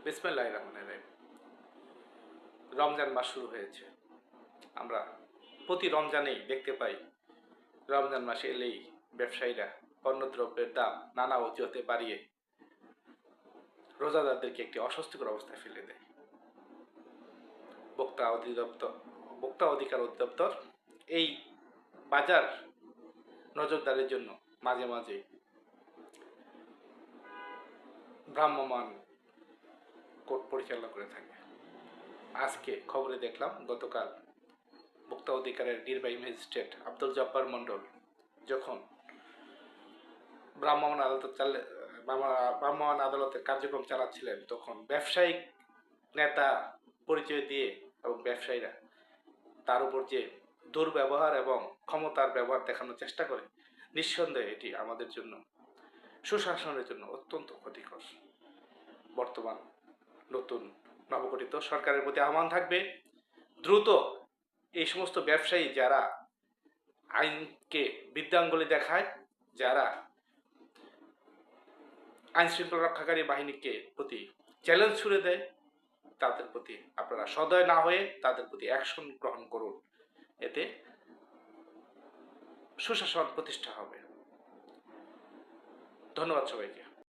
বিসমিল্লাহির রহমানির রহিম। রমজান মাস শুরু হয়েছে। আমরা প্রতি রমজানেই দেখতে পাই, রমজান মাসে এলেই ব্যবসায়ীরা পণ্যদ্রব্যের দাম নানা অজুহাতে বাড়িয়ে রোজাদারদেরকে একটি অস্বস্তিকর অবস্থায় ফেলে দেয়। ভোক্তা অধিকার অধিদপ্তর এই বাজার নজরদারির জন্য মাঝে মাঝে ভ্রাম্যমাণ কোর্ট পরিচালনা করে থাকে। আজকে খবরে দেখলাম, গতকাল ভোক্তা অধিকারের নির্বাহী ম্যাজিস্ট্রেট আব্দুল জব্বার মণ্ডল যখন ভ্রাম্যমাণ আদালতের কার্যক্রম চালাচ্ছিলেন, তখন ব্যবসায়িক নেতা পরিচয় দিয়ে এবং ব্যবসায়ীরা তার উপর যে দুর্ব্যবহার এবং ক্ষমতার ব্যবহার দেখানোর চেষ্টা করে, নিঃসন্দেহে এটি আমাদের জন্য, সুশাসনের জন্য অত্যন্ত ক্ষতিকর। বর্তমান নতুন নবগঠিত সরকারের প্রতি আহ্বান থাকবে, দ্রুত এই সমস্ত ব্যবসায়ী যারা আইনকে বৃদ্ধাঙ্গুলি দেখায়, যারা আইন শৃঙ্খলা রক্ষাকারী বাহিনীকে প্রতি চ্যালেঞ্জ ছুড়ে দেয়, তাদের প্রতি আপনারা সদয় না হয়ে তাদের প্রতি অ্যাকশন গ্রহণ করুন। এতে সুশাসন প্রতিষ্ঠা হবে। ধন্যবাদ সবাইকে।